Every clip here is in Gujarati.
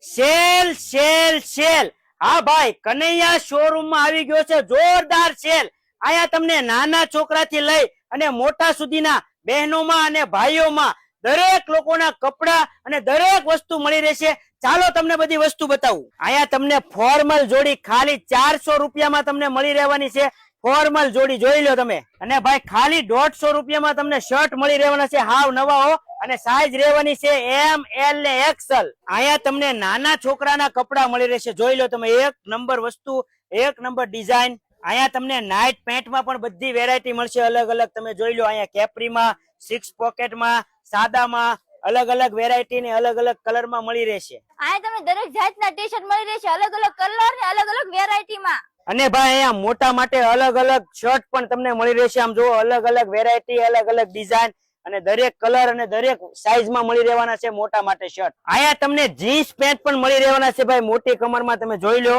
Sale sale sale. હા ભાઈ, કનૈયા શોરૂમ માં આવી ગયો છે જોરદાર સેલ. અહીંયા તમને નાના છોકરાથી લઈ અને મોટા સુધીના બહેનોમાં અને ભાઈઓમાં દરેક લોકોના કપડા અને દરેક વસ્તુ મળી રહેશે. ચાલો તમને બધી વસ્તુ બતાવું. અહીંયા તમને ફોર્મલ જોડી ખાલી 400 રૂપિયામાં તમને મળી રહેવાની છે. ફોર્મલ જોડી જોઈ લો તમે. અને ભાઈ ખાલી 150 રૂપિયામાં તમને શર્ટ મળી રહેવાના છે હાવ નવા હો. અને સાઈઝ રહેવાની છે એમ, એલ ને એક્સેલ. અહીંયા તમને નાના છોકરાના કપડા મળી રહેશે. જોઈ લો તમે, એક નંબર વસ્તુ, એક નંબર ડિઝાઇન. અહીંયા તમને નાઇટ પેન્ટમાં પણ બધી વેરાયટી મળશે અલગ અલગ. તમે જોઈ લો, અહીંયા કેપ્રીમાં, 6 પોકેટમાં, સાદામાં, અલગ અલગ વેરાયટી ને અલગ અલગ કલરમાં મળી રહેશે. અહીંયા તમને દરેક જાતના ટી-શર્ટ મળી રહેશે, અલગ અલગ કલર ને અલગ અલગ વેરાયટીમાં. અને ભાઈ અહીંયા મોટા માટે અલગ અલગ શર્ટ પણ તમને મળી રહેશે. આમ જુઓ, અલગ અલગ વેરાયટી, અલગ અલગ ડિઝાઇન અને દરેક કલર અને દરેક સાઈઝ માં મળી રહેવાના છે મોટા માટે શર્ટ. અહીંયા તમને જીન્સ પેન્ટ પણ મળી રહેવાના છે ભાઈ મોટી કમરમાં. તમે જોઈ લો,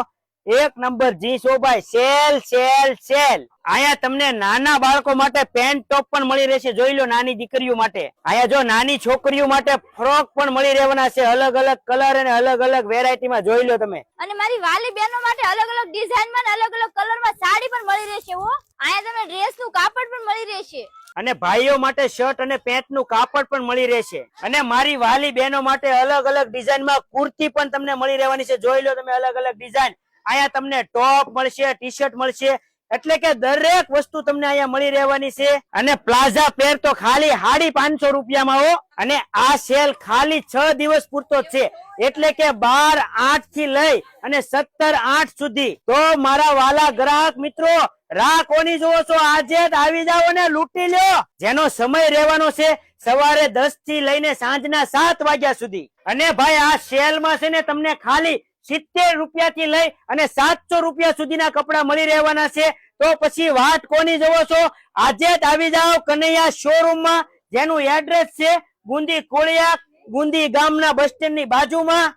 એક નંબર જીન્સ હો ભાઈ. Sale sale sale. અહીંયા તમને નાના બાળકો માટે પેન્ટ ટોપ પણ મળી રહેશે. જોઈ લો, નાની દીકરીઓ માટે. અહીંયા જો નાની છોકરીઓ માટે ફ્રોક પણ મળી રહેવાના છે અલગ અલગ કલર અને અલગ અલગ વેરાયટીમાં. જોઈ લો તમે. અને મારી વાલી બહેનો માટે અલગ અલગ ડિઝાઇનમાં અને અલગ અલગ કલરમાં સાડી પણ મળી રહેશે હો. અહીંયા તમને ડ્રેસનું કાપડ પણ મળી રહેશે. અને ભાઈઓ માટે શર્ટ અને પેન્ટ નું કાપડ પણ મળી રહેશે. અને મારી વાલી બહેનો માટે અલગ અલગ ડિઝાઇનમાં કુર્તી પણ તમને મળી રહેવાની છે. જોઈ લો તમે, અલગ અલગ ડિઝાઇન. અહીંયા તમને ટોપ મળશે, ટી શર્ટ મળશે, એટલે કે દરેક વસ્તુ તમને અહીંયા મળી રહેવાની છે. અને પ્લાઝા પેર તો ખાલી 550 રૂપિયામાં હો. અને આ સેલ ખાલી 6 દિવસ પૂરતો જ છે, એટલે કે 12/8 થી લઈ અને 17/8 સુધી. તો મારા વાલા ગ્રાહક મિત્રો, રાહ કોની જોવો છો? આજે જ આવી જાઓ ને લૂંટી લ્યો. જેનો સમય રહેવાનો છે સવારે 10 થી લઈને સાંજના 7 વાગ્યા સુધી. અને ભાઈ આ સેલમાં છે ને તમને ખાલી 70 રૂપિયા થી લઈ અને 700 રૂપિયા સુધીના કપડા મળી રહેવાના છે. તો પછી વાત કોની જોવો છો? આજે જ આવી જાઓ કનૈયા શોરૂમ માં, જેનું એડ્રેસ છે ગુંદી કોળિયા, ગુંદી ગામના બસ સ્ટેન્ડ ની બાજુમાં.